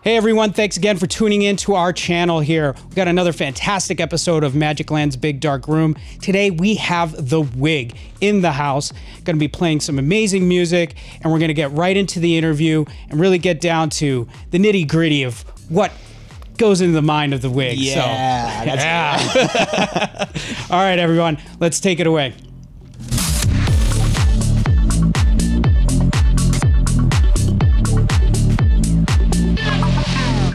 Hey everyone, thanks again for tuning in to our channel here. We've got another fantastic episode of Magic Land's Big Dark Room. Today we have the WIG in the house. Going to be playing some amazing music, and we're going to get right into the interview and really get down to the nitty gritty of what goes into the mind of the WIG. Yeah, All right everyone, let's take it away.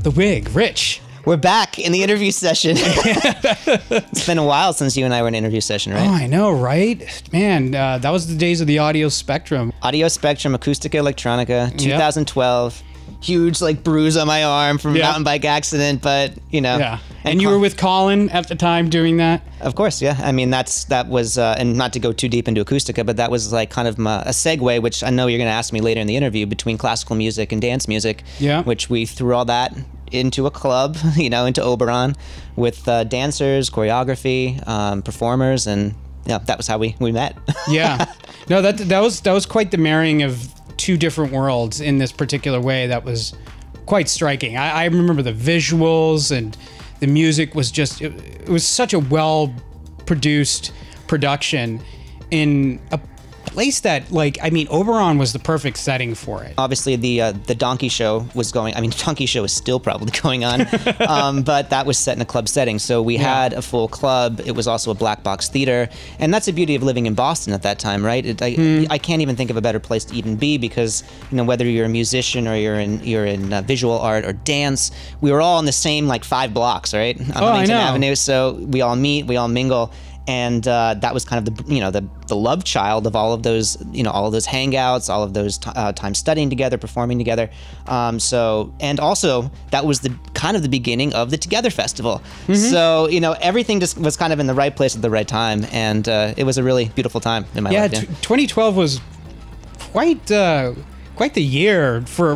The WIG, Rich. We're back in the interview session. It's been a while since you and I were in an interview session, right? Oh, I know, right? Man, that was the days of the Audio Spectrum. Audio Spectrum, Acoustica Electronica, 2012. Huge like bruise on my arm from a mountain bike accident, but you know. Yeah. And you were with Colin at the time doing that? Of course, yeah. I mean, that was, and not to go too deep into Acoustica, but that was like kind of a segue, which I know you're going to ask me later in the interview, between classical music and dance music. Yeah. Which we threw all that into a club, you know, into Oberon, with dancers, choreography, performers, and yeah, that was how we met. Yeah. No, that was quite the marrying of two different worlds in this particular way. That was quite striking. I remember the visuals, and the music was just, it was such a well-produced production in a place that, like, I mean, Oberon was the perfect setting for it. Obviously, the Donkey Show was going, I mean, Donkey Show is still probably going on, but that was set in a club setting. So we had a full club. It was also a black box theater. And that's the beauty of living in Boston at that time, right? I can't even think of a better place to even be, because, you know, whether you're a musician or you're in visual art or dance, we were all in the same, like, 5 blocks, right? On Huntington Avenue. So we all meet, we all mingle. And that was kind of the, you know, the love child of all of those, you know, all of those hangouts, all of those times studying together, performing together. And also that was the kind of the beginning of the Together Festival. So, you know, everything just was kind of in the right place at the right time, and it was a really beautiful time in my life. Yeah, 2012 was quite the year for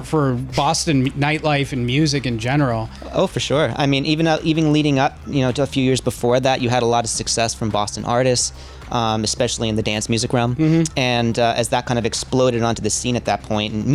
Boston nightlife and music in general. Oh, for sure. I mean, even leading up, you know, to a few years before that, you had a lot of success from Boston artists, especially in the dance music realm. And as that kind of exploded onto the scene at that point, and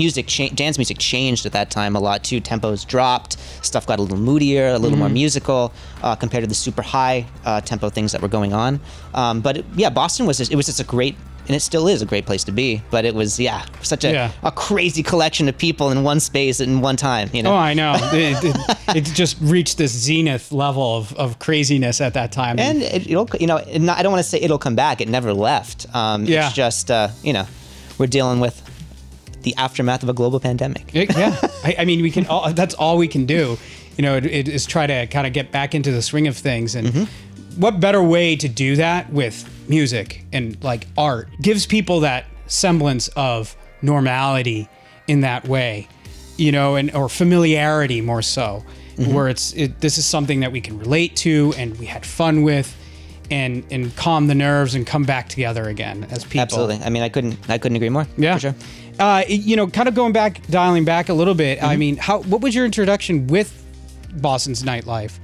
dance music changed at that time a lot too. Tempos dropped, stuff got a little moodier, a little more musical compared to the super high tempo things that were going on. But yeah, Boston was just a great, and it still is a great place to be, but it was, such a crazy collection of people in one space in one time, you know? Oh, I know. it just reached this zenith level of craziness at that time. And it'll, you know, I don't want to say it'll come back. It never left. It's just, you know, we're dealing with the aftermath of a global pandemic. I mean, we can, that's all we can do, you know, it is try to kind of get back into the swing of things. And what better way to do that with music and like art? Gives people that semblance of normality in that way, you know, or familiarity more so, where this is something that we can relate to and we had fun with, and calm the nerves and come back together again as people. Absolutely. I mean, I couldn't agree more. Yeah, for sure. You know, kind of dialing back a little bit. I mean, what was your introduction with Boston's nightlife?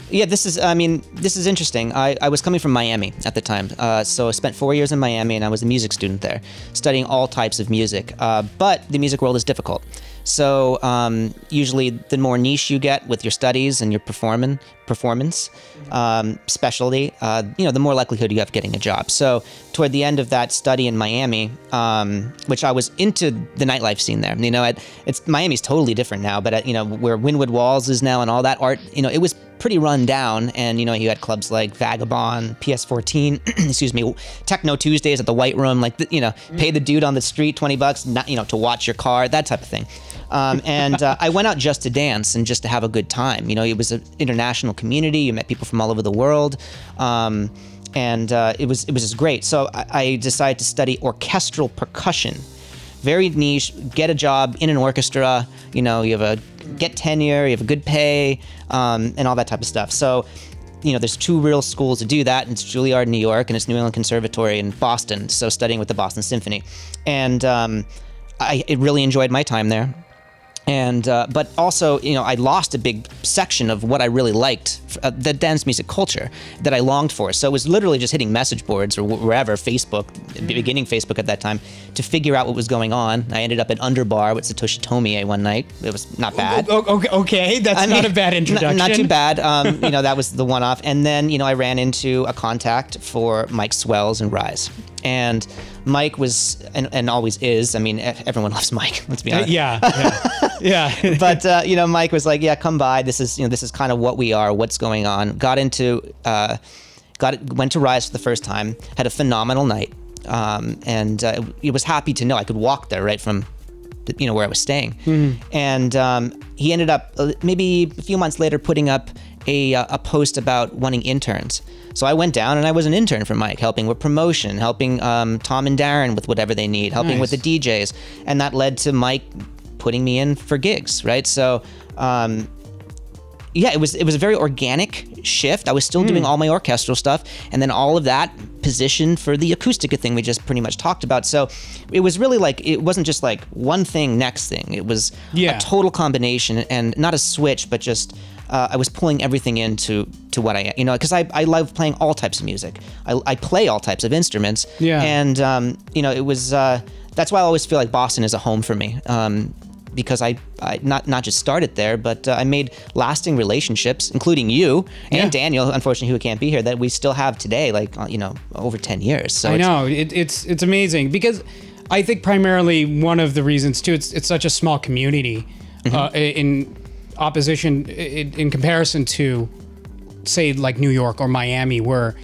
Yeah, this is interesting. I was coming from Miami at the time, so I spent 4 years in Miami, and I was a music student there, studying all types of music. But the music world is difficult. So usually the more niche you get with your studies and your performance specialty, you know, the more likelihood you have of getting a job. So toward the end of that study in Miami, which I was into the nightlife scene there. You know, Miami's totally different now, but you know, where Wynwood Walls is now and all that art, you know, it was pretty run down, and you know, you had clubs like Vagabond, PS14, excuse me, Techno Tuesdays at the White Room, like, you know, pay the dude on the street $20, not, you know, to watch your car, that type of thing. And I went out just to dance and just to have a good time. You know, it was an international community. You met people from all over the world. And it was just great. So I decided to study orchestral percussion. Very niche, get a job in an orchestra, you know, get tenure, you have a good pay, and all that type of stuff. So, you know, there's 2 real schools to do that, and it's Juilliard in New York, and it's New England Conservatory in Boston, so studying with the Boston Symphony. And I really enjoyed my time there. And but also, you know, I lost a big section of what I really liked, the dance music culture that I longed for. So it was literally just hitting message boards or wherever, Facebook, beginning Facebook at that time, to figure out what was going on. I ended up at Underbar with Satoshi Tomie one night. It was not bad. Okay, that's not a bad introduction. Not too bad. You know, that was the one-off. And then, you know, I ran into a contact for Mike Swells and Rise. And Mike was, and always is, I mean, everyone loves Mike, let's be honest. Yeah. But, you know, Mike was like, yeah, come by. This is, you know, this is kind of what we are, what's going on. Went to Rise for the first time, had a phenomenal night. And he was happy to know I could walk there right from, you know, where I was staying. And he ended up, maybe a few months later, putting up a post about wanting interns. So I went down and I was an intern for Mike, helping with promotion, helping Tom and Darren with whatever they need, helping with the DJs. And that led to Mike putting me in for gigs, right? So, yeah, it was a very organic shift. I was still doing all my orchestral stuff, and then all of that positioned for the acoustica thing we just pretty much talked about. So it was really like, it wasn't just like one thing, next thing. It was a total combination, and not a switch, but just I was pulling everything into what I, you know, because I love playing all types of music. I play all types of instruments. And, you know, it was, that's why I always feel like Boston is a home for me. Because I not just started there, but I made lasting relationships, including you and Daniel, unfortunately, who can't be here, that we still have today, like, you know, over 10 years. So I know, it's amazing, because I think primarily one of the reasons too, it's such a small community in opposition, in comparison to, say, like New York or Miami, where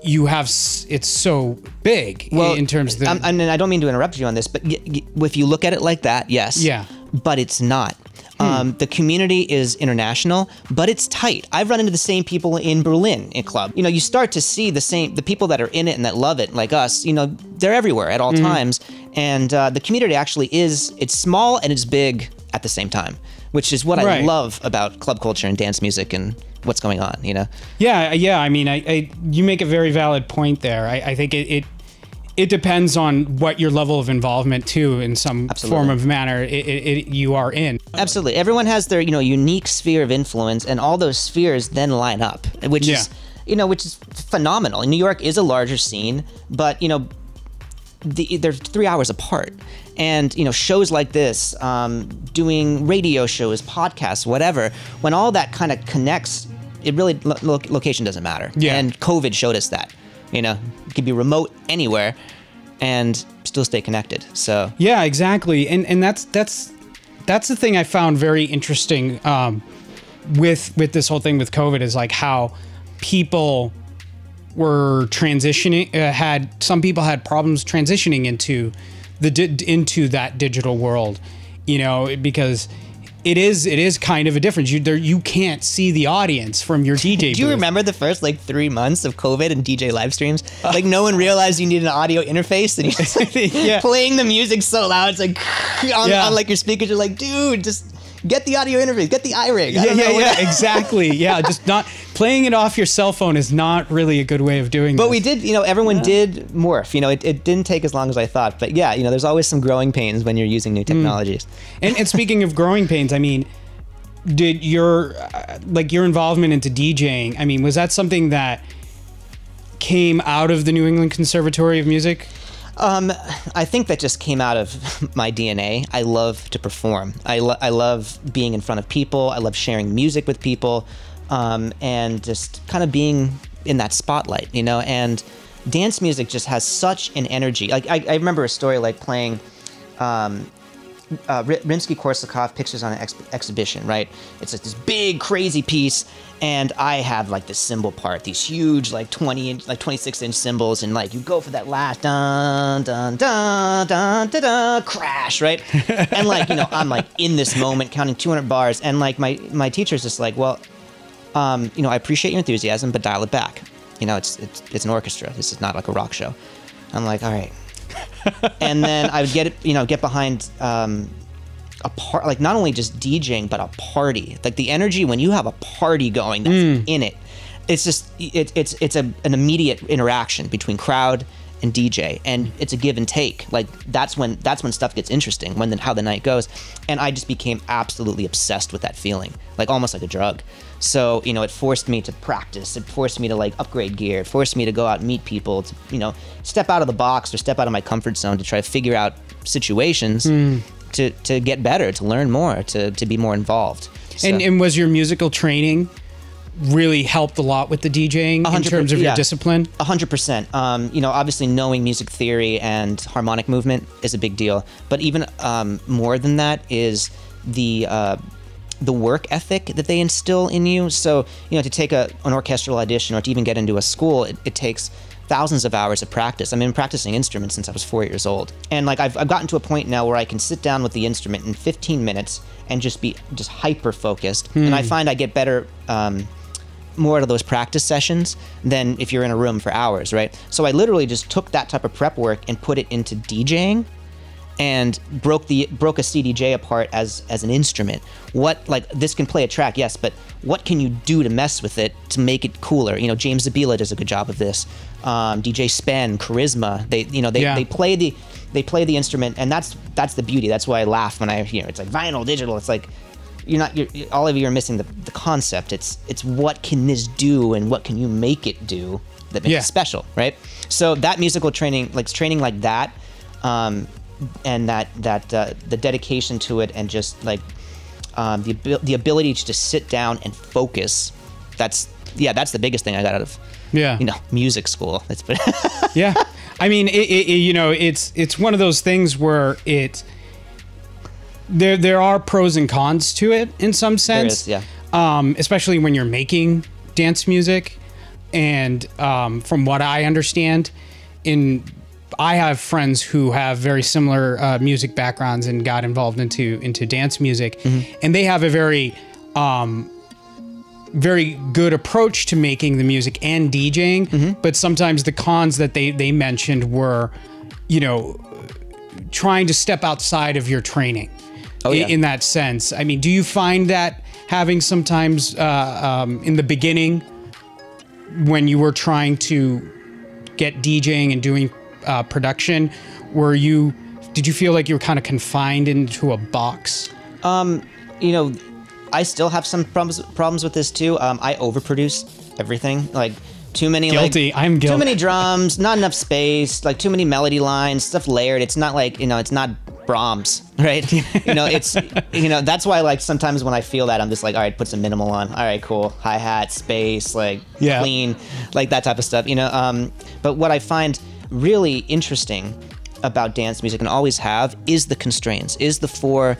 you have, it's so big in terms of the... and I don't mean to interrupt you on this, but if you look at it like that, yes. Yeah. But it's not. The community is international, but it's tight. I've run into the same people in Berlin in club. You know, you start to see the people that are in it and that love it, like us, you know, they're everywhere at all times. And the community actually it's small and it's big at the same time, which is what I love about club culture and dance music and what's going on, you know? Yeah. I mean, you make a very valid point there. I think it depends on what your level of involvement too, in some form of manner you are in. Absolutely. Everyone has their, you know, unique sphere of influence, and all those spheres then line up, which is, you know, which is phenomenal. New York is a larger scene, but, you know, they're 3 hours apart. And, you know, shows like this, doing radio shows, podcasts, whatever, when all that kind of connects, it really, location doesn't matter. Yeah. And COVID showed us that. You know, you could be remote anywhere and still stay connected. So yeah, exactly. And that's the thing I found very interesting with this whole thing with COVID, is like how people were transitioning. Some people had problems transitioning into that digital world, you know, because it is kind of a difference. You can't see the audience from your DJ booth. Do you remember the first like 3 months of COVID and DJ live streams? Like no one realized you needed an audio interface, and you're just like, playing the music so loud, it's like on like your speakers. You're like, dude, just get the audio interface, get the iRig. Yeah, exactly. Yeah, just not playing it off your cell phone is not really a good way of doing this. But we did, you know, everyone did morph. You know, it didn't take as long as I thought. But yeah, you know, there's always some growing pains when you're using new technologies. And speaking of growing pains, I mean, did your involvement into DJing, I mean, was that something that came out of the New England Conservatory of Music? I think that just came out of my DNA. I love to perform. I love being in front of people. I love sharing music with people, and just kind of being in that spotlight, you know. And dance music just has such an energy. Like I remember a story like playing Rimsky-Korsakov Pictures on an Exhibition, right? It's like this big, crazy piece, and I have like the cymbal part, these huge like 20-inch, like 26-inch cymbals, and like you go for that last dun dun dun dun dun dun crash, right? And like, you know, I'm like in this moment counting 200 bars, and like my teacher's just like, well, you know, I appreciate your enthusiasm, but dial it back. You know, it's an orchestra. This is not like a rock show. I'm like, all right. And then I would get behind a part, like not only just DJing, but a party. Like the energy when you have a party going that's in it, it's just it's an immediate interaction between crowd and DJ, and it's a give and take. Like that's when stuff gets interesting, how the night goes. And I just became absolutely obsessed with that feeling, like almost like a drug. So, you know, it forced me to practice. It forced me to like upgrade gear. It forced me to go out and meet people, to, you know, step out of the box or step out of my comfort zone to try to figure out situations to get better, to learn more, to be more involved. So. And was your musical training really helped a lot with the DJing in terms of your discipline? 100%. You know, obviously knowing music theory and harmonic movement is a big deal, but even more than that is the work ethic that they instill in you. So, you know, to take an orchestral audition or to even get into a school, it takes thousands of hours of practice. I've been practicing instruments since I was 4 years old. And like I've gotten to a point now where I can sit down with the instrument in 15 minutes and just be hyper focused. And I find I get better more out of those practice sessions than if you're in a room for hours, right? So I literally just took that type of prep work and put it into DJing and broke a CDJ apart as an instrument. What, like, this can play a track, yes, but what can you do to mess with it to make it cooler? You know, James Zabila does a good job of this. DJ Spen, Charisma, they play the instrument, and that's the beauty. That's why I laugh when I hear it's like vinyl, digital. It's like all of you are missing the concept. It's what can this do and what can you make it do that makes it special, right? So that musical training, like training like that, and the dedication to it, and just like the ability to just sit down and focus. That's the biggest thing I got out of music school. Yeah, I mean, it's one of those things where there are pros and cons to it in some sense. There is, yeah. Especially when you're making dance music, and from what I understand, I have friends who have very similar music backgrounds and got involved into dance music, and they have a very very good approach to making the music and DJing. But sometimes the cons that they mentioned were, trying to step outside of your training. In that sense. I mean, do you find that having sometimes in the beginning when you were trying to get DJing and doing production, did you feel like you were kind of confined into a box? I still have some problems with this too. I overproduce everything. Like too many guilty. I'm guilty. Too many drums, not enough space, like too many melody lines, stuff layered. It's not like, it's not Brahms, right? It's that's why like sometimes when I feel that, I'm just like, all right, put some minimal on. All right, cool. Hi-hat, space, like clean, like that type of stuff, But what I find really interesting about dance music, and always have, is the constraints, is the four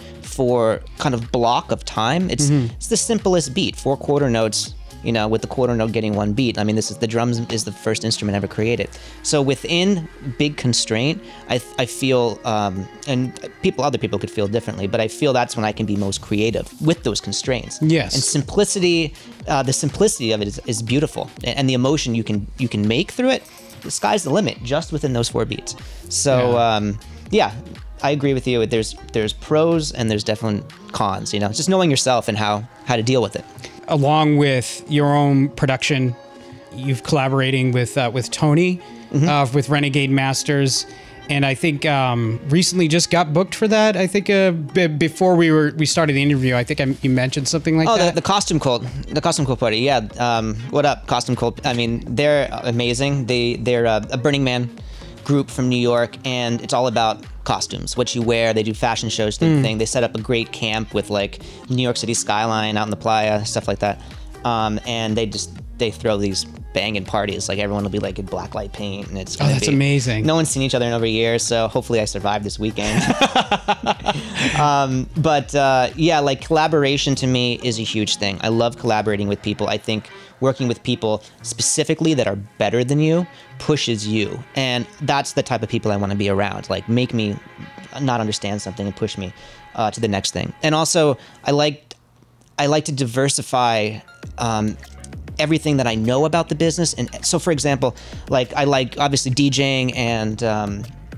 kind of block of time. It's the simplest beat, 4 quarter notes, with the quarter note getting 1 beat. I mean, the drums is the first instrument ever created. So within big constraint, I feel, and other people could feel differently, but I feel that's when I can be most creative with those constraints. Yes. And simplicity, the simplicity of it is beautiful, and the emotion you can make through it. The sky's the limit, just within those 4 beats. So I agree with you. There's pros and there's definitely cons. It's just knowing yourself and how to deal with it. Along with your own production, you've collaborating with Tony, with Renegade Masters, and I think recently just got booked for that. I think before we started the interview, I think you mentioned something like that. Oh, the Costume Cult party. Yeah. What up, Costume Cult? I mean, they're amazing. They're a Burning Man group from New York, and it's all about costumes, what you wear. They do fashion shows, thing. They set up a great camp with like New York City skyline out in the playa, stuff like that. And they throw these banging parties. Like everyone will be like in blacklight paint, and it's that's amazing. No one's seen each other in over a year, so hopefully I survive this weekend. Like collaboration to me is a huge thing. I love collaborating with people. I think working with people specifically that are better than you pushes you, and that's the type of people I want to be around. Like make me not understand something and push me to the next thing. And also I like to diversify everything that I know about the business. And so, for example, like I like obviously DJing and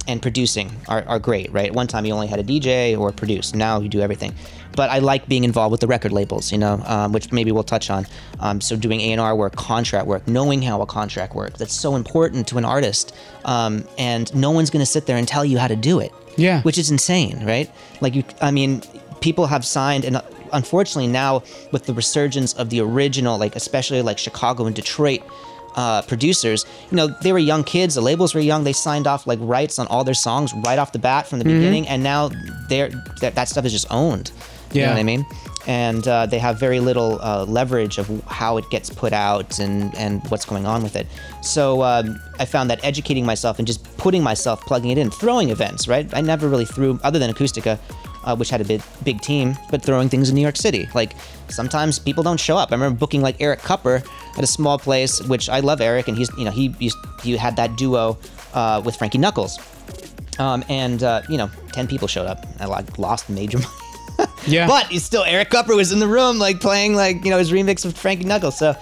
and producing are great, right? At one time you only had a DJ or produce. Now you do everything. But I like being involved with the record labels, you know, which maybe we'll touch on. So doing A&R work, contract work, knowing how a contract works. That's so important to an artist. And no one's going to sit there and tell you how to do it. Yeah. Which is insane, right? Like, I mean, people have signed, and unfortunately now with the resurgence of the original, like especially like Chicago and Detroit producers, you know, they were young kids, the labels were young, they signed off like rights on all their songs right off the bat from the beginning, and now that stuff is just owned. You know what I mean? And they have very little leverage of how it gets put out and what's going on with it. So I found that educating myself and just putting myself, plugging it in, throwing events, right? I never really threw, other than Acoustica, which had a big team, but throwing things in New York City. Like, sometimes people don't show up. I remember booking like Eric Kupper at a small place, which I love Eric, and he's, you know, he had that duo with Frankie Knuckles. You know, 10 people showed up. I like lost major money. Yeah. But he's still, Eric Kupper was in the room, like playing like, you know, his remix of Frankie Knuckles. So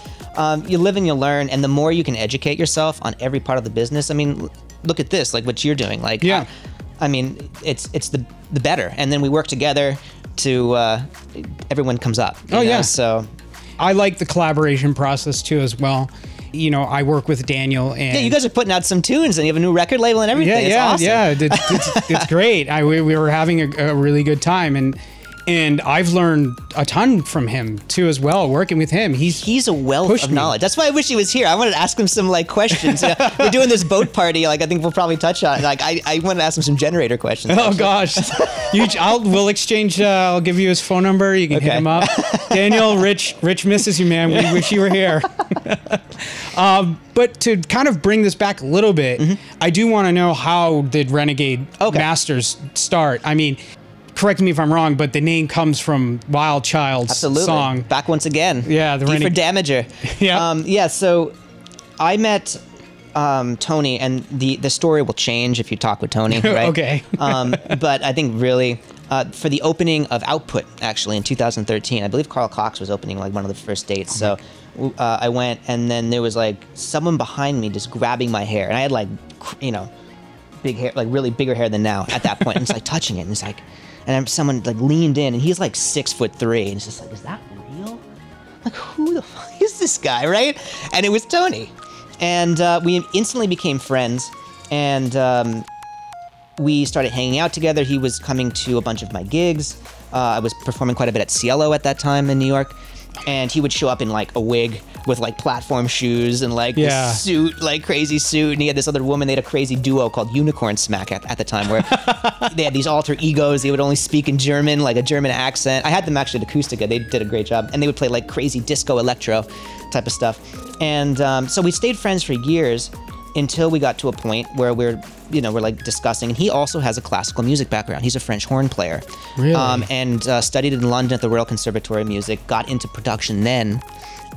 you live and you learn, and the more you can educate yourself on every part of the business. I mean, look at this, like what you're doing. Like, yeah. I mean, it's the better. And then we work together to, everyone comes up. You know? Yeah. So I like the collaboration process too as well. You know, I work with Daniel, and yeah, you guys are putting out some tunes, and you have a new record label and everything. Yeah, it's awesome. It's great. We were having a really good time, and I've learned a ton from him too as well. Working with him, he's a wealth of knowledge. That's why I wish he was here. I wanted to ask him some like questions. We're doing this boat party. Like, I think we'll probably touch on. Like, I wanted to ask him some generator questions. Oh gosh, we'll exchange. I'll give you his phone number. You can hit him up. Daniel, Rich misses you, man. We wish you were here. But to kind of bring this back a little bit, I do want to know, how did Renegade Masters start? I mean, correct me if I'm wrong, but the name comes from Wild Child's song. Back once again. Yeah, the D for Damager. Yeah. So I met Tony, and the story will change if you talk with Tony, right? Okay. But I think really for the opening of Output, actually in 2013, I believe Carl Cox was opening like one of the first dates. So I went, and then there was like someone behind me just grabbing my hair, and I had like, you know, big hair, like really bigger hair than now at that point. And it's like touching it, and it's like, and someone like leaned in, and he's like 6'3", and it's just like, is that real? Like, who the fuck is this guy, right? And it was Tony. And we instantly became friends, and we started hanging out together. He was coming to a bunch of my gigs. I was performing quite a bit at Cielo at that time in New York, and he would show up in like a wig with like platform shoes and like this suit, like crazy suit. And he had this other woman. They had a crazy duo called Unicorn Smack at the time, where they had these alter egos. They would only speak in German, like a German accent. I had them actually at Acoustica. They did a great job. And they would play like crazy disco electro type of stuff. And so we stayed friends for years until we got to a point where we're like discussing. And he also has a classical music background. He's a French horn player. Really? And studied in London at the Royal Conservatory of Music, got into production then.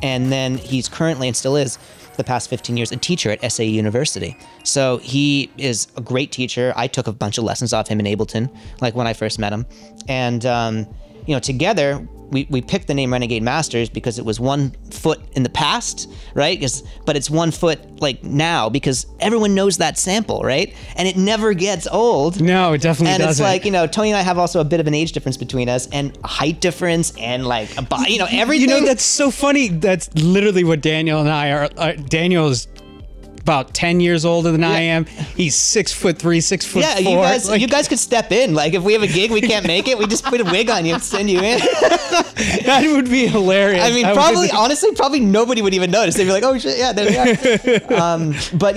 And then he's currently, and still is, the past 15 years, a teacher at SAE University. So he is a great teacher. I took a bunch of lessons off him in Ableton, like when I first met him. And, you know, together, we picked the name Renegade Masters because it was 1 foot in the past, right? But it's 1 foot like now, because everyone knows that sample, right? And it never gets old. No, it definitely doesn't. And it's like, you know, Tony and I have also a bit of an age difference between us, and a height difference, and like a body, you know, everything. You know, that's so funny. That's literally what Daniel and I are. Daniel is about 10 years older than I am. He's 6'3", 6'4". Yeah, you guys could step in. Like, if we have a gig, we can't make it, we just put a wig on you and send you in. That would be hilarious. I mean, honestly, nobody would even notice. They'd be like, oh shit, yeah, there they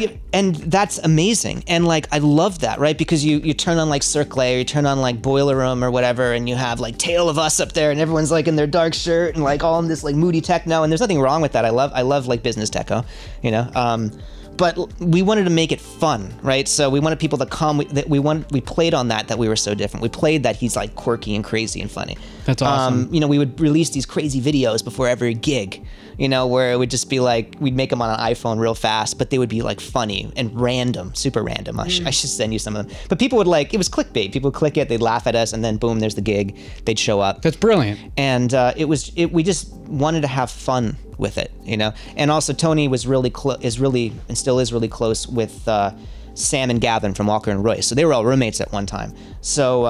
are. And that's amazing. And like, I love that, right? Because you turn on like Circle, or you turn on like Boiler Room or whatever, and you have like Tale of Us up there, and everyone's like in their dark shirt and like all in this like moody techno. And there's nothing wrong with that. I love like business techno, you know? But we wanted to make it fun, right? So we wanted people to come. We played on that we were so different. We played that he's like quirky and crazy and funny. That's awesome. You know, we would release these crazy videos before every gig, you know, where it would just be like, we'd make them on an iPhone real fast, but they would be like funny and random, super random. I should send you some of them. But people would like, it was clickbait. People would click it, they'd laugh at us, and then boom, there's the gig. They'd show up. That's brilliant. And we just wanted to have fun with it, you know. And also Tony was and still is really close with Sam and Gavin from Walker and Royce. So they were all roommates at one time. So,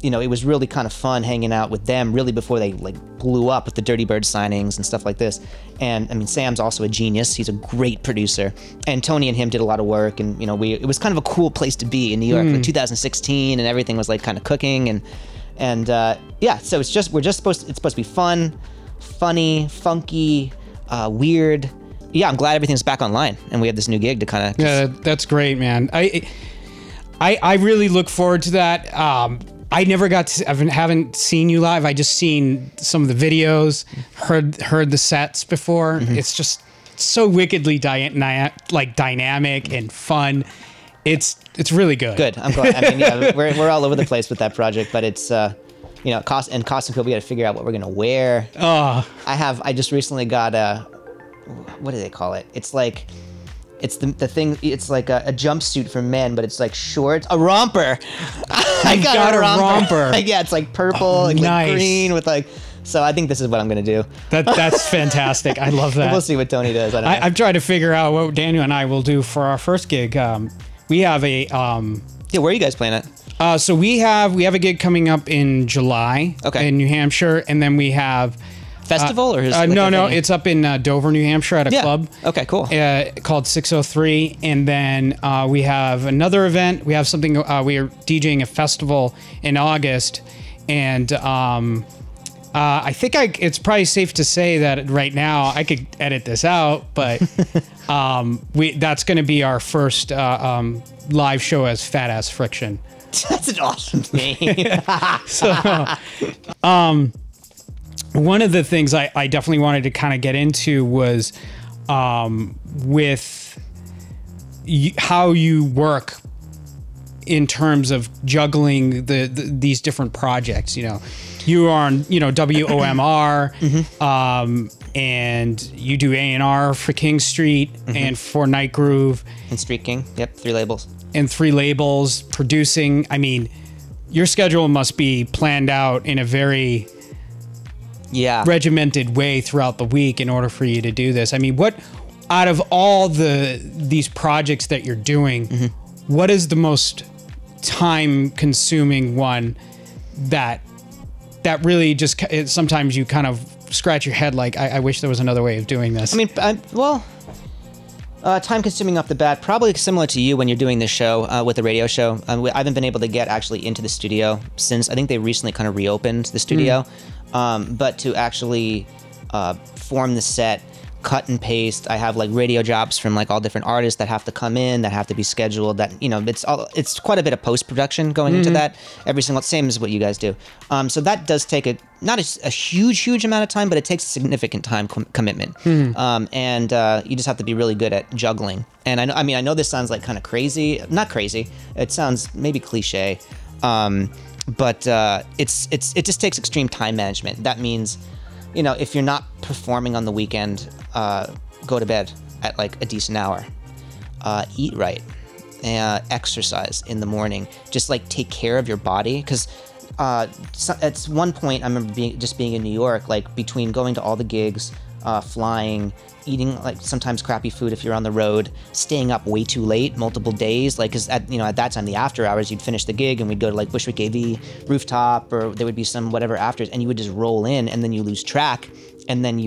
you know, it was really kind of fun hanging out with them really before they like blew up with the Dirty Bird signings and stuff like this. And I mean, Sam's also a genius. He's a great producer. And Tony and him did a lot of work. And, you know, it was kind of a cool place to be in New York. Like 2016 and everything was like kind of cooking. And yeah, so it's supposed to be fun, funny, funky, weird. Yeah, I'm glad everything's back online and we have this new gig to kind of. Yeah, that's great, man. I really look forward to that. I never got to, haven't seen you live. I just seen some of the videos, heard the sets before. It's just so wickedly dynamic and fun. It's really good. Good. I'm glad. I mean, yeah, we're all over the place with that project, but it's you know, costume people. We got to figure out what we're gonna wear. Oh, I just recently got what do they call it? It's like, it's the thing. It's like a jumpsuit for men, but it's like shorts. A romper. I got a romper. Yeah, it's like purple, and nice. like green with like. So I think this is what I'm gonna do. That's fantastic. I love that. We'll see what Tony does. I've tried to figure out what Daniel and I will do for our first gig. We have a yeah. Where are you guys playing at? So we have a gig coming up in July. Okay. In New Hampshire, and then we have. Festival or is it no, it's up in Dover, New Hampshire at a club. Okay, cool. Called 603, and then we have another event. We have something. We are DJing a festival in August, and I think it's probably safe to say that right now I could edit this out, but that's going to be our first live show as Fat Ass Friction. That's an awesome name. So, one of the things I definitely wanted to kind of get into was with how you work in terms of juggling these different projects. You know, you are on WOMR, and you do A&R for King Street and for Night Groove and Street King. Yep, 3 labels. And 3 labels producing. I mean, your schedule must be planned out in a very regimented way throughout the week in order for you to do this. I mean, what out of all these projects that you're doing, what is the most time consuming one that really just sometimes you kind of scratch your head like, I wish there was another way of doing this? I mean, time consuming off the bat, probably similar to you when you're doing this show with the radio show. I haven't been able to get actually into the studio since I think they recently kind of reopened the studio. But to actually form the set, cut and paste, I have like radio jobs from like all different artists that have to come in, that have to be scheduled. That it's quite a bit of post production going into that. Same as what you guys do. So that does take not a huge amount of time, but it takes a significant time commitment. And you just have to be really good at juggling. And I know this sounds like kind of crazy. Not crazy. It sounds maybe cliche. But it just takes extreme time management. That means, if you're not performing on the weekend, go to bed at like a decent hour, eat right, exercise in the morning, just like take care of your body. Because at one point I remember being in New York, like between going to all the gigs, flying, eating like sometimes crappy food if you're on the road, staying up way too late, multiple days, like because at that time the after hours you'd finish the gig and we'd go to like Bushwick AV rooftop, or there would be some whatever afters, and you would just roll in and then you lose track, and then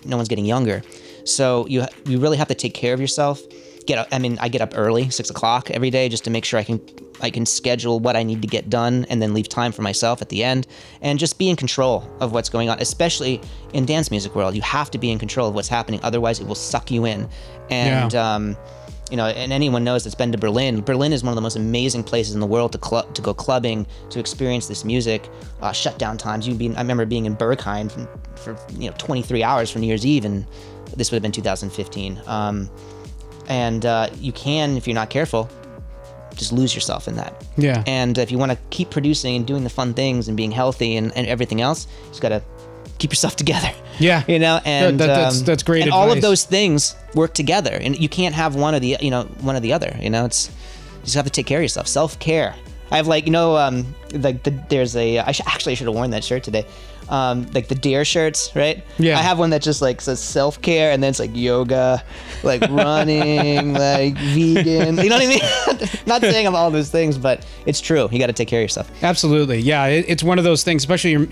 no one's getting younger. So you really have to take care of yourself. I get up early, 6 o'clock every day, just to make sure I can schedule what I need to get done and then leave time for myself at the end, and just be in control of what's going on. Especially in dance music world, you have to be in control of what's happening, otherwise it will suck you in. And and anyone knows that's been to Berlin. Berlin is one of the most amazing places in the world to go clubbing, to experience this music. Shutdown times. I remember being in Berghain for 23 hours for New Year's Eve, and this would have been 2015. And you can, if you're not careful, just lose yourself in that. Yeah. And if you want to keep producing and doing the fun things and being healthy and everything else, you just got to keep yourself together. Yeah. And that's great and advice. all of those things work together, and you can't have one or the other. You just have to take care of yourself. Self-care. I have like, there's a, actually I should have worn that shirt today. Like the deer shirts, right? Yeah. I have one that just like says self-care, and then it's like yoga, like running, like vegan. You know what I mean? Not saying I'm all those things, but it's true. You got to take care of yourself. Absolutely. Yeah. It's one of those things, especially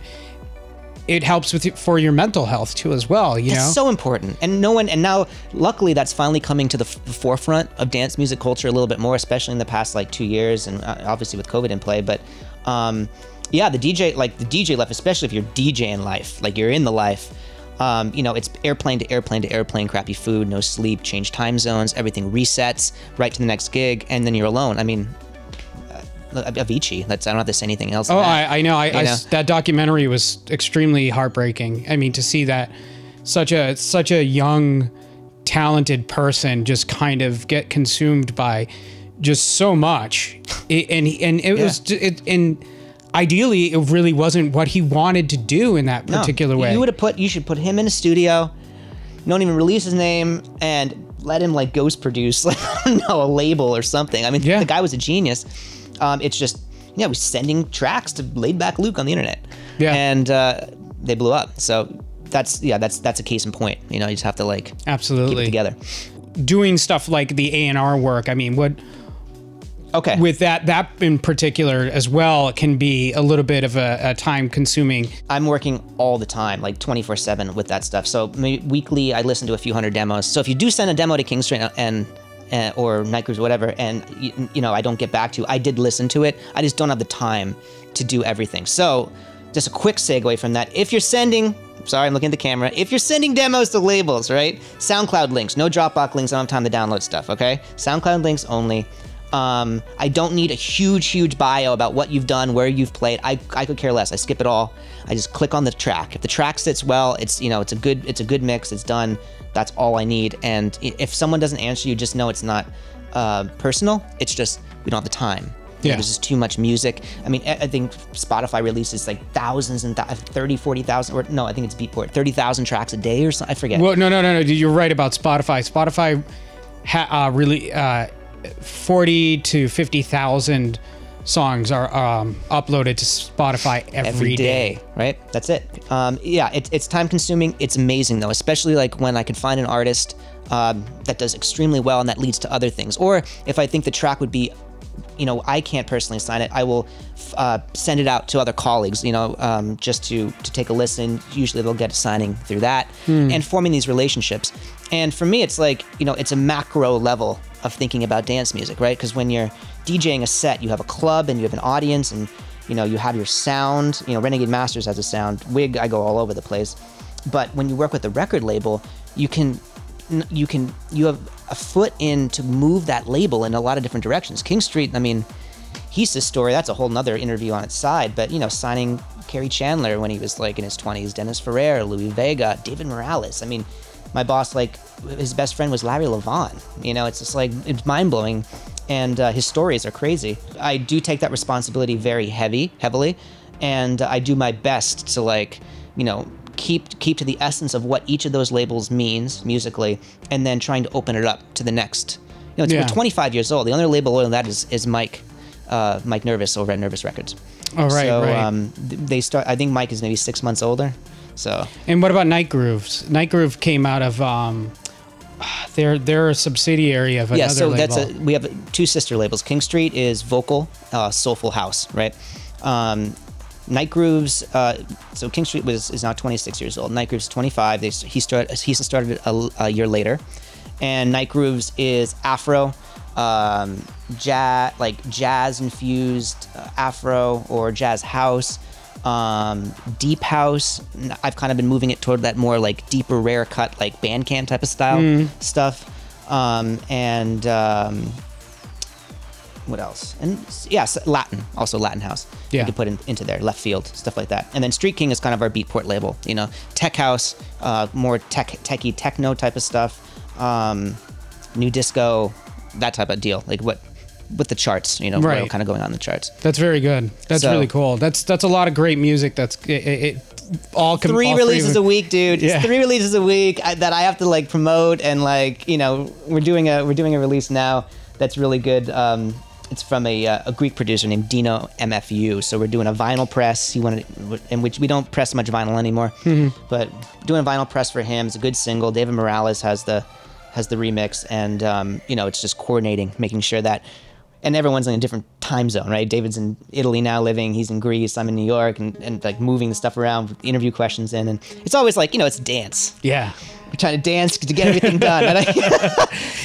it helps for your mental health too, as well. You know, it's so important. And now luckily that's finally coming to the forefront of dance music culture a little bit more, especially in the past like 2 years, and obviously with COVID in play. But yeah, the DJ life, especially if you're DJing life, like you're in the life, it's airplane to airplane to airplane, crappy food, no sleep, change time zones, everything resets right to the next gig, and then you're alone. I mean, Avicii. I don't have to say anything else. Oh, I know. That documentary was extremely heartbreaking. I mean, to see that such a young, talented person just kind of get consumed by just so much, and ideally, it really wasn't what he wanted to do in that particular way. You should put him in a studio, don't even release his name, and let him like ghost produce, like, a label or something. I mean, the guy was a genius. It's just, we're sending tracks to Laid Back Luke on the internet, and they blew up. So that's a case in point. You just have to like absolutely keep it together. Doing stuff like the A&R work. I mean, with that in particular as well, it can be a little bit of a time consuming. I'm working all the time, like 24/7 with that stuff. So maybe weekly, I listen to a few hundred demos. So if you do send a demo to King Street or Night Grooves or whatever, and I don't get back to you, I did listen to it. I just don't have the time to do everything. So just a quick segue from that. If you're sending, sorry, I'm looking at the camera. If you're sending demos to labels, right? SoundCloud links, no Dropbox links. I don't have time to download stuff, okay? SoundCloud links only. I don't need a huge bio about what you've done, where you've played. I could care less. I skip it all. I just click on the track. If the track sits well, it's a good mix. It's done. That's all I need. And if someone doesn't answer you, just know it's not personal. It's just we don't have the time. Yeah. There's just too much music. I mean, I think Spotify releases like thousands and 40,000, or no, I think it's Beatport, 30,000 tracks a day or something. I forget. Well, no. You're right about Spotify. Spotify really 40 to 50,000 songs are uploaded to Spotify every day. Right? That's it. It's time consuming. It's amazing though, especially like when I can find an artist that does extremely well and that leads to other things. Or if I think the track would be, I can't personally sign it, I will send it out to other colleagues, just to take a listen. Usually they'll get a signing through that, and forming these relationships. And for me, it's like, it's a macro level of thinking about dance music, right? Because when you're DJing a set, you have a club and you have an audience, and you have your sound. Renegade Masters has a sound. WIG, I go all over the place. But when you work with a record label, you have a foot in to move that label in a lot of different directions. King Street, I mean, he's his story. That's a whole nother interview on its side. But signing Kerry Chandler when he was like in his 20s, Dennis Ferrer, Louis Vega, David Morales. I mean, my boss, like, his best friend was Larry Levan. It's just like, it's mind-blowing, and his stories are crazy. I do take that responsibility very heavily, and I do my best to, like, keep to the essence of what each of those labels means musically, and then trying to open it up to the next. We're 25 years old. The only label other than that is Mike Nervous over at Nervous Records. Oh, right, so, right. I think Mike is maybe 6 months older. So. And what about Night Grooves? Night Groove came out of they're a subsidiary of another label. We have two sister labels. King Street is vocal, soulful house, right? Night Grooves. So King Street is now 26 years old. Night Grooves is 25. He started a year later, and Night Grooves is Afro, jazz infused Afro or jazz house. Deep house. I've kind of been moving it toward that more like deeper, rare cut, like Bandcamp type of style stuff. And what else? And Latin, also Latin house. Yeah. You can put into there, left field, stuff like that. And then Street King is kind of our Beatport label. Tech house, more techie techno type of stuff. New disco, that type of deal. Like what. With the charts, right. What kind of going on in the charts. That's very good. That's really cool. That's a lot of great music. That's all. Three releases a week, dude. Yeah. It's 3 releases a week that I have to like promote, and like we're doing a release now that's really good. it's from a Greek producer named Dino MFU. So we're doing a vinyl press. He wanted, in which we don't press much vinyl anymore, but doing a vinyl press for him. It's a good single. David Morales has the remix, and you know, it's just coordinating, making sure that, and everyone's in a different time zone, right? David's in Italy now living, he's in Greece, I'm in New York, and like moving the stuff around, interview questions in, and it's always like, you know, it's dance. Yeah. We're trying to dance to get everything done.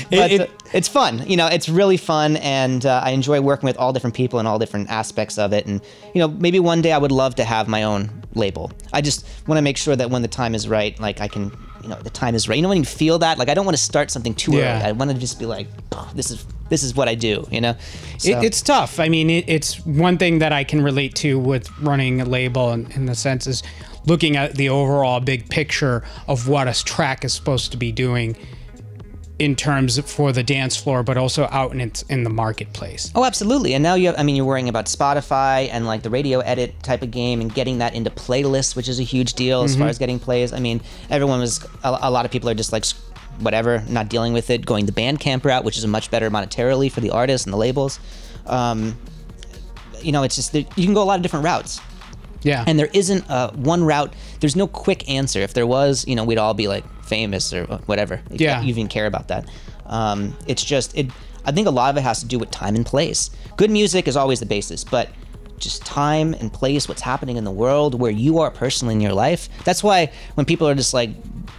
But it's fun, you know, it's really fun, and I enjoy working with all different people and all different aspects of it, and, you know, maybe one day I would love to have my own label. I just want to make sure that when the time is right, like I can, you know, the time is right. You know when you feel that? Like I don't want to start something too early. I want to just be like, oh, this is what I do, you know? So. It's tough. I mean, it's one thing that I can relate to with running a label in the sense is looking at the overall big picture of what a track is supposed to be doing in terms for the dance floor, but also out in the marketplace. Oh, absolutely. And now you're worrying about Spotify and like the radio edit type of game and getting that into playlists, which is a huge deal as far as getting plays. I mean, a lot of people are just like, whatever, not dealing with it, going the Bandcamp route, which is much better monetarily for the artists and the labels. You know, it's just, you can go a lot of different routes. Yeah. And there isn't one route. There's no quick answer. If there was, you know, we'd all be like famous or whatever. Yeah. You even care about that. It's just, I think a lot of it has to do with time and place. Good music is always the basis, but just time and place, what's happening in the world, where you are personally in your life. That's why when people are just like,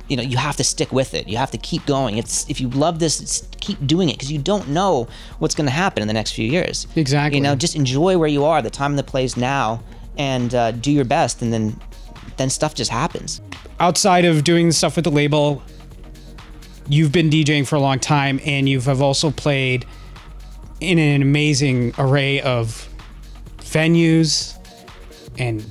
you know, you have to stick with it. You have to keep going. If you love this, keep doing it, because you don't know what's going to happen in the next few years. Exactly. You know, just enjoy where you are, the time and the place now, and do your best, and then stuff just happens. Outside of doing stuff with the label, you've been DJing for a long time, and you have also played in an amazing array of venues and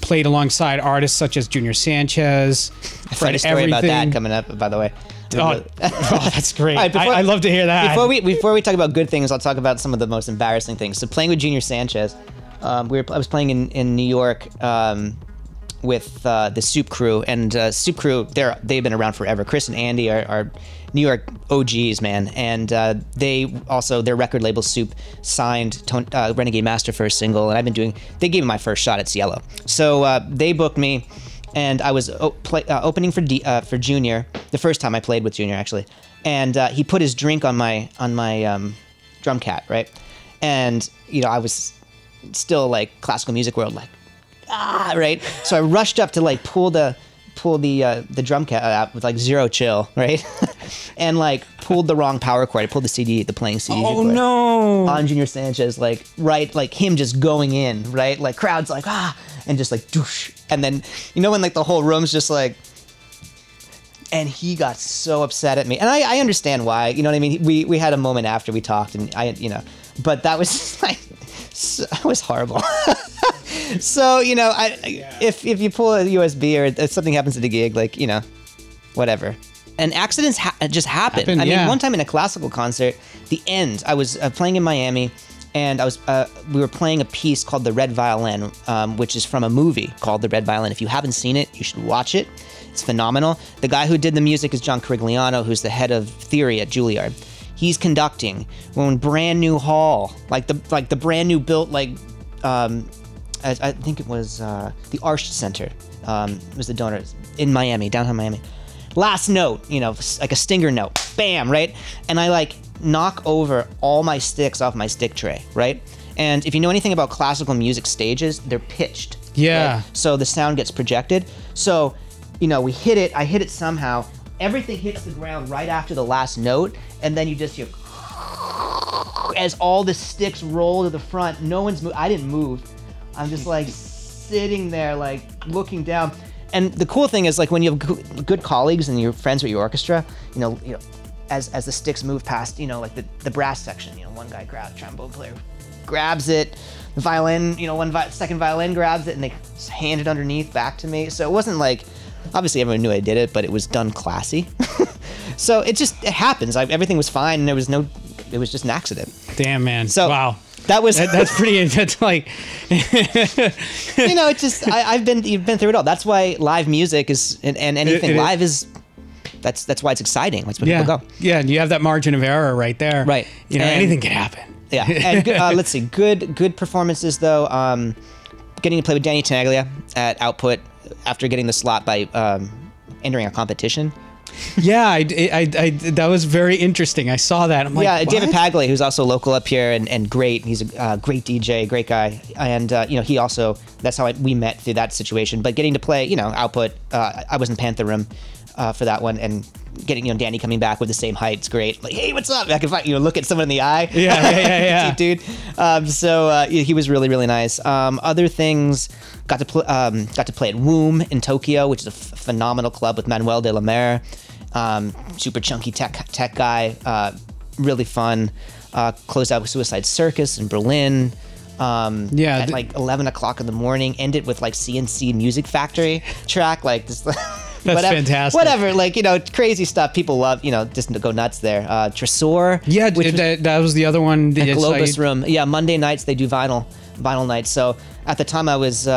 played alongside artists such as Junior Sanchez. I've got a story about that coming up, by the way. Oh, that's great. Right, I love to hear that. Before we talk about good things, I'll talk about some of the most embarrassing things. So playing with Junior Sanchez, I was playing in New York with the Soup Crew, and Soup Crew, they've been around forever. Chris and Andy are New York OGs, man, and their record label Soup signed Renegade Master for a single, and they gave me my first shot at Cielo. So they booked me, and I was opening for Junior, the first time I played with Junior actually, and he put his drink on my drum cat, right, and you know I was still like classical music world, like right. So I rushed up to like pull the drum cat out with like zero chill, right, and like pulled the wrong power chord. I pulled the playing CD. Oh chord no! On Junior Sanchez, like right, like him just going in, right, like crowds like and just like douche, and then you know when like the whole room's just like. And he got so upset at me, and I understand why. You know what I mean? We had a moment after we talked, and but that was like, that was horrible. So you know, if you pull a USB or if something happens at the gig, like you know, whatever. And accidents just happen. I mean, one time in a classical concert, the end. I was playing in Miami, and we were playing a piece called the Red Violin, which is from a movie called The Red Violin. If you haven't seen it, you should watch it. It's phenomenal. The guy who did the music is John Carigliano, who's the head of theory at Juilliard. He's conducting one brand new hall, like the brand new built I think it was the Arch Center. Was the donor in Miami, downtown Miami. Last note, you know, like a stinger note, bam, right? And I like knock over all my sticks off my stick tray, right? And if you know anything about classical music stages, they're pitched. Yeah. Right? So the sound gets projected. So, you know, I hit it somehow. Everything hits the ground right after the last note, and then you just hear as all the sticks roll to the front. No one's moved. I didn't move. I'm just like sitting there, like looking down. And the cool thing is, like when you have good colleagues and you're friends with your orchestra, you know, as the sticks move past, you know, like the brass section, you know, one guy grabs, trombone player grabs it, the violin, you know, second violin grabs it, and they hand it underneath back to me. So it wasn't like, obviously everyone knew I did it, but it was done classy. So it happens. Everything was fine, and it was just an accident. Damn, man. So wow. That's pretty. That's like, you know, it's just you've been through it all. That's why live music is and anything live is. That's why it's exciting. That's where people go. Yeah, and you have that margin of error right there. Right. You know, anything can happen. Yeah, and good, let's see, good performances though. Getting to play with Danny Taglia at Output after getting the slot by entering a competition. Yeah, I that was very interesting. I saw that. I'm like, yeah, what? David Paglia, who's also local up here and great. He's a great DJ, great guy, and he also, that's how we met through that situation. But getting to play, Output, I was in Panther Room for that one, and getting Danny coming back with the same height, it's great. Like, hey, what's up? I can look at someone in the eye. Yeah. Dude. So he was really, really nice. Other things, got to play at Womb in Tokyo, which is a phenomenal club with Manuel de la Mer. Super chunky tech guy, really fun. Closed out with Suicide Circus in Berlin. At like 11 o'clock in the morning. Ended with like CNC Music Factory track, like this. That's fantastic. Whatever, like crazy stuff. People love, just to go nuts there. Tresor. Yeah, that was the other one. The Globus Room. Yeah, Monday nights they do vinyl nights. So at the time I was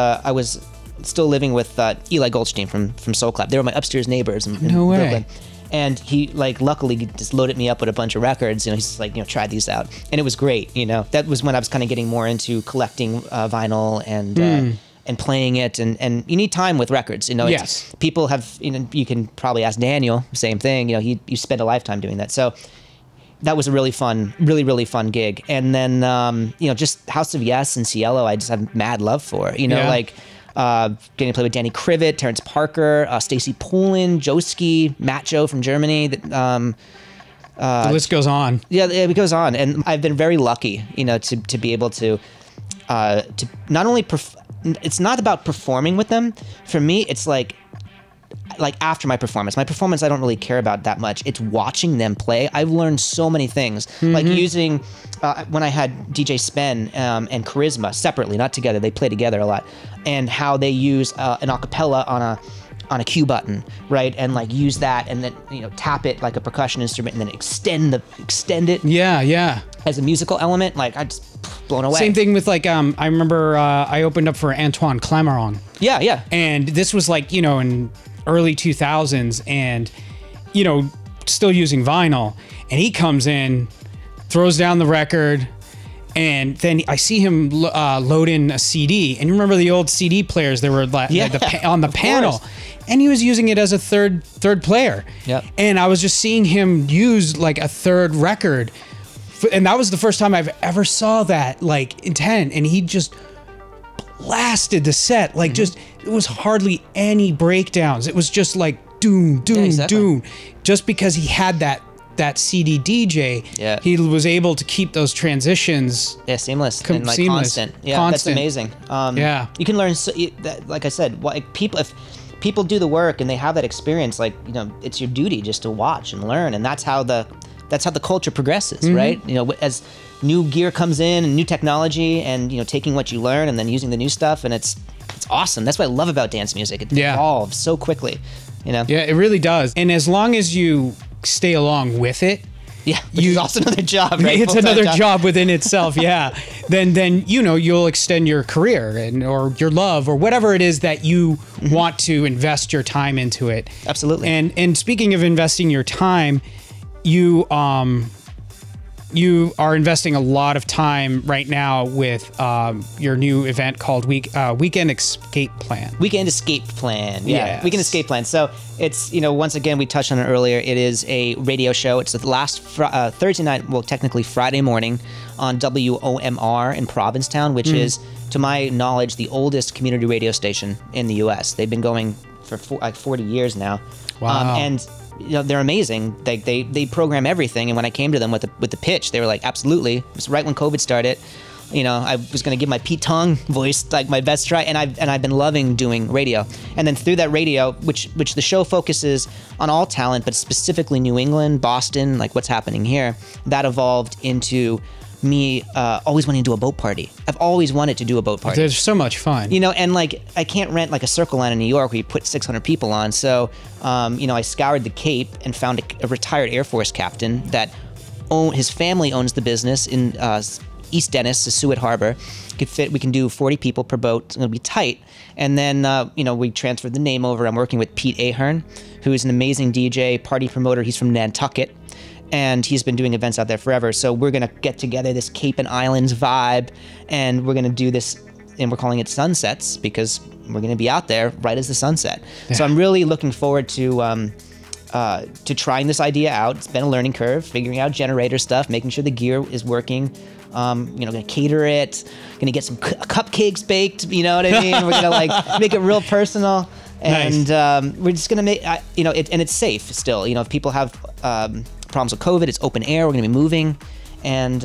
still living with Eli Goldstein from Soul Clap. They were my upstairs neighbors in Brooklyn. And he luckily just loaded me up with a bunch of records. He's like, try these out, and it was great. That was when I was kind of getting more into collecting vinyl and playing it, and you need time with records. Yes. People have, you can probably ask Daniel, same thing. You spend a lifetime doing that. So that was a really fun gig. And then just House of Yes and Cielo, I just have mad love for. Getting to play with Danny Krivit, Terrence Parker, Stacy Poulin, Joski, Matt Joe from Germany. The list goes on. Yeah, it goes on. And I've been very lucky, to be able to not only it's not about performing with them. For me, it's like after my performance I don't really care about that much. It's watching them play. I've learned so many things, like using when I had DJ Spen and Charisma separately, not together. They play together a lot, and how they use an acapella on a cue button, right? And like use that, and then tap it like a percussion instrument, and then extend it. Yeah. As a musical element, like I just blown away. Same thing with like I remember I opened up for Antoine Clamaron. Yeah. And this was like in early 2000s, and still using vinyl, and he comes in, throws down the record, and then I see him load in a CD. And you remember the old CD players? They were on the panel, and he was using it as a third player. Yep. And I was just seeing him use like a third record, and that was the first time I've ever saw that like intent. And he just blasted the set, like just, it was hardly any breakdowns. It was just like doom, just because he had that CD DJ. Yeah. He was able to keep those transitions seamless and like constant. Yeah, that's amazing. You can learn like I said, if people do the work and they have that experience, like it's your duty just to watch and learn, and that's how the culture progresses, right? As new gear comes in and new technology, and taking what you learn and then using the new stuff, and it's awesome. That's what I love about dance music. It evolves so quickly, Yeah, it really does. And as long as you stay along with it, which is also another job, right? It's another job within itself, Then you'll extend your career or your love or whatever it is that you want to invest your time into it. Absolutely. And speaking of investing your time, you are investing a lot of time right now with your new event called Weekend Escape Plan. Weekend Escape Plan. Yeah. Yes. Weekend Escape Plan. So it's, once again, we touched on it earlier. It is a radio show. It's the last Thursday night, well, technically Friday morning on WOMR in Provincetown, which is, to my knowledge, the oldest community radio station in the U.S. They've been going for 40 years now. Wow. And they're amazing. They program everything. And when I came to them with the pitch, they were like, absolutely. It was right when COVID started. I was going to give my Pete Tong voice like my best try, and I've been loving doing radio. And then through that radio, which the show focuses on all talent, but specifically New England, Boston, like what's happening here, that evolved into me always wanting to do a boat party. I've always wanted to do a boat party. There's so much fun. And like I can't rent like a Circle Line in New York where you put 600 people on. So, I scoured the Cape and found a retired Air Force captain that his family owns the business in East Dennis, Seward Harbor. We can do 40 people per boat. It's going to be tight. And then, we transferred the name over. I'm working with Pete Ahern, who is an amazing DJ, party promoter. He's from Nantucket. and he's been doing events out there forever. So we're gonna get together this Cape and Islands vibe, and we're gonna do this, and we're calling it Sunsets because we're gonna be out there right as the sunset. Yeah. So I'm really looking forward to trying this idea out. It's been a learning curve, figuring out generator stuff, making sure the gear is working. Gonna cater it, gonna get some cupcakes baked, you know what I mean? We're gonna like make it real personal. And nice. We're just gonna make, and it's safe still. You know, if people have problems with COVID, it's open air. We're gonna be moving, and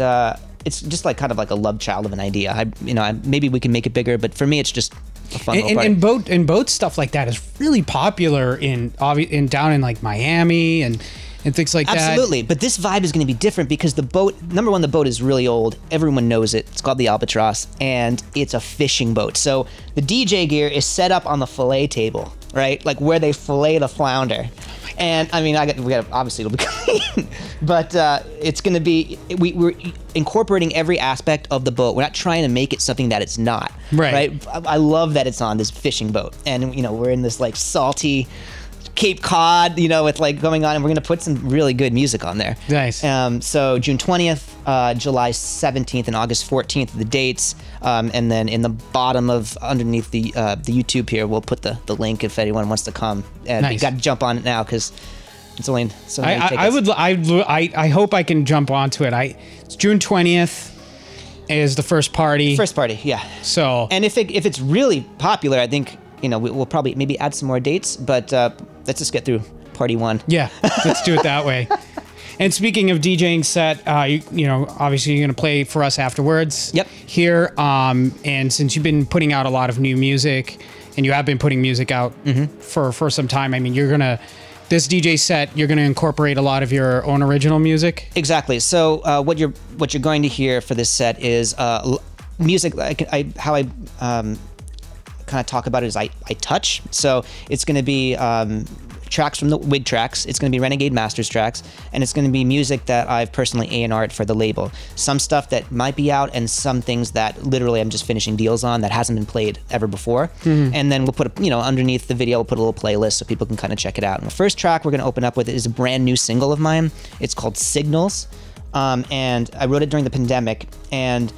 it's just like kind of like a love child of an idea. Maybe we can make it bigger, but for me, it's just a fun little party. And boat stuff like that is really popular in down in like Miami and things like that. Absolutely, but this vibe is going to be different because the boat, number one, the boat is really old. Everyone knows it. It's called the Albatross, and it's a fishing boat. So the DJ gear is set up on the fillet table, right? Like where they fillet the flounder. And I mean, obviously it'll be clean, but it's going to be, we're incorporating every aspect of the boat. We're not trying to make it something that it's not, right? I love that it's on this fishing boat, and we're in this like salty Cape Cod, with like going on, and we're gonna put some really good music on there. Nice. So June 20th, July 17th, and August 14th, the dates, and then in the bottom of underneath the YouTube here, we'll put the link if anyone wants to come. And nice. You got to jump on it now because it's only so many tickets. I hope I can jump onto it. It's June 20th is the first party. First party, yeah. So and if it's really popular, I think we'll probably maybe add some more dates, but let's just get through party one. Yeah, let's do it that way. And speaking of DJing set, obviously you're going to play for us afterwards. Yep. Here, and since you've been putting out a lot of new music, and you have been putting music out for some time, I mean, this DJ set, you're going to incorporate a lot of your own original music. Exactly. So what you're going to hear for this set is music. How I kind of talk about it is I touch. So it's going to be tracks from the WIG tracks. It's going to be Renegade Masters tracks, and it's going to be music that I've personally A&R'd for the label. Some stuff that might be out, and some things that literally I'm just finishing deals on that hasn't been played ever before. And then we'll put underneath the video, we'll put a little playlist so people can kind of check it out. And the first track we're going to open up with is a brand new single of mine. It's called Signals, and I wrote it during the pandemic, and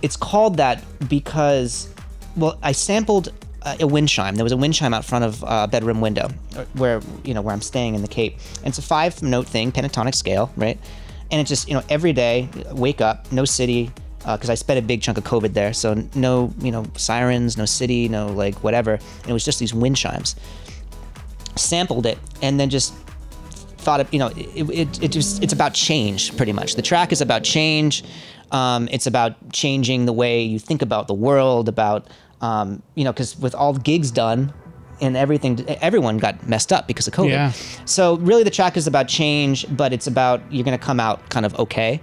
it's called that because, well, I sampled a wind chime. There was a wind chime out front of a bedroom window where I'm staying in the Cape. And it's a 5-note thing, pentatonic scale, right? And it's just, every day, wake up, no city, because I spent a big chunk of COVID there. So no, sirens, no city, no like whatever. And it was just these wind chimes. Sampled it and then just thought of, it's about change pretty much. The track is about change. It's about changing the way you think about the world, about, because with all the gigs done and everything, everyone got messed up because of COVID. Yeah. So really the track is about change, but it's about, you're going to come out kind of okay.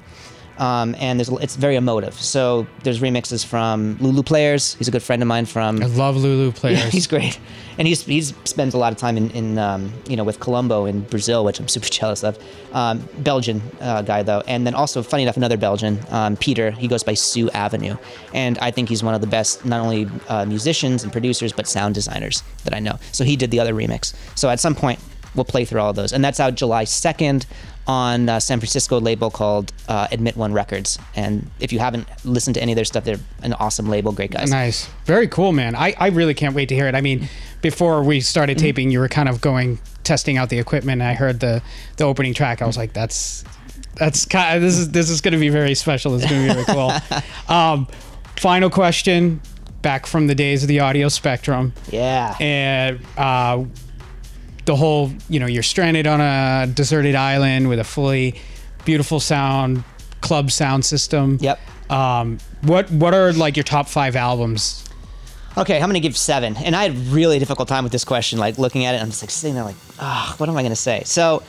And it's very emotive. So there's remixes from Lulu Players. He's a good friend of mine from... I love Lulu Players. Yeah, he's great. And he spends a lot of time in with Colombo in Brazil, which I'm super jealous of. Belgian guy, though. And then also, funny enough, another Belgian, Peter. He goes by Sue Avenue. And I think he's one of the best, not only musicians and producers, but sound designers that I know. So he did the other remix. So at some point, we'll play through all of those. And that's out July 2nd on a San Francisco label called Admit One Records. And if you haven't listened to any of their stuff, they're an awesome label, great guys. Nice. Very cool, man. I really can't wait to hear it. I mean, before we started taping, you were kind of testing out the equipment, and I heard the opening track. I was like, this is going to be very special. This is going to be very cool. Final question, back from the days of the Audio Spectrum. Yeah. And the whole, you're stranded on a deserted island with a fully beautiful club sound system. Yep. What are like your top 5 albums? Okay, I'm gonna give 7. And I had a really difficult time with this question, like looking at it, I'm just like sitting there like, what am I gonna say? So,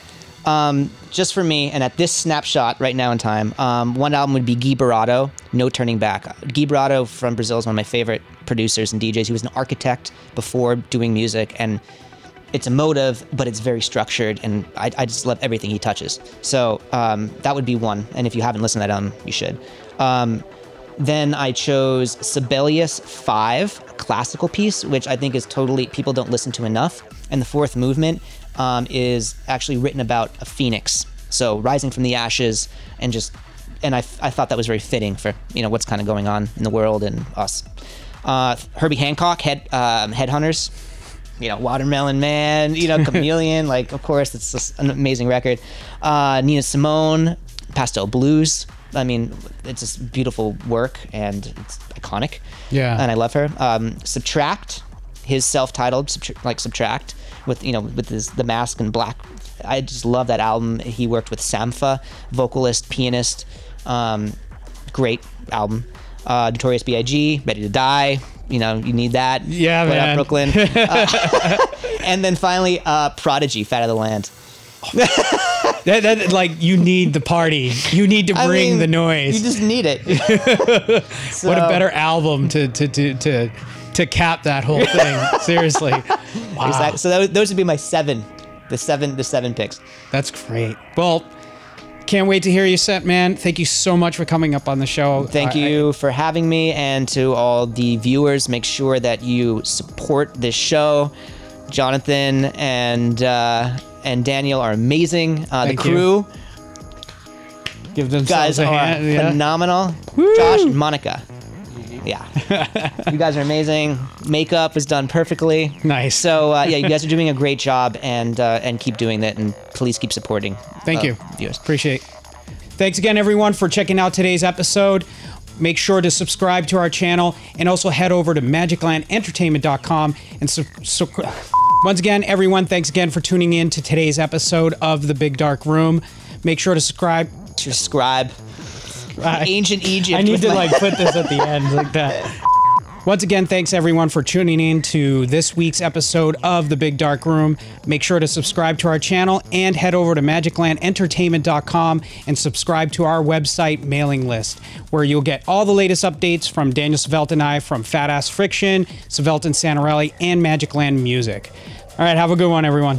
just for me, and at this snapshot right now in time, one album would be Guy Barato, No Turning Back. Guy Barato from Brazil is one of my favorite producers and DJs. He was an architect before doing music, and it's emotive, but it's very structured, and I just love everything he touches. So that would be one, and if you haven't listened to that album, you should. Then I chose Sibelius 5, a classical piece, which I think is totally, people don't listen to enough. And the fourth movement is actually written about a phoenix So rising from the ashes and I thought that was very fitting for, you know, what's kind of going on in the world and us. Herbie Hancock, Headhunters, you know, Watermelon Man, you know, Chameleon, like, of course, it's just an amazing record. Nina Simone, Pastel Blues. I mean, it's just beautiful work and it's iconic. Yeah. And I love her. Subtract, his self-titled Subtract with, you know, with the mask and black. I just love that album. He worked with Sampha, vocalist, pianist. Great album. Notorious B.I.G., Ready to Die. You know, you need that. Yeah, What man. Up, Brooklyn? And then finally, Prodigy, Fat of the Land. That like, you need the party. You need to bring the noise. You just need it. So, what a better album to cap that whole thing. Seriously. Wow. Exactly. So those would be my seven. The seven picks. That's great. Well, can't wait to hear you set, man. Thank you so much for coming up on the show. Thank you for having me, and to all the viewers, make sure that you support this show. Jonathan and Daniel are amazing. The crew, give them guys a are hand. Yeah. phenomenal. Woo! Josh and Monica. Yeah. You guys are amazing. Makeup is done perfectly. Nice. So yeah, you guys are doing a great job, and keep doing that, and please keep supporting. Thank you. Viewers. Appreciate. Thanks again, everyone, for checking out today's episode. Make sure to subscribe to our channel and also head over to magiclandentertainment.com and once again, everyone, thanks again for tuning in to today's episode of The Big Dark Room. Make sure to subscribe. Ancient Egypt. I need to like put this at the end like that. Once again, thanks everyone for tuning in to this week's episode of The Big Dark Room. Make sure to subscribe to our channel and head over to magiclandentertainment.com and subscribe to our website mailing list, where you'll get all the latest updates from Daniel Svelte and I from Fat Ass Friction, Svelte and Santarelli, and Magicland Music. All right, have a good one, everyone.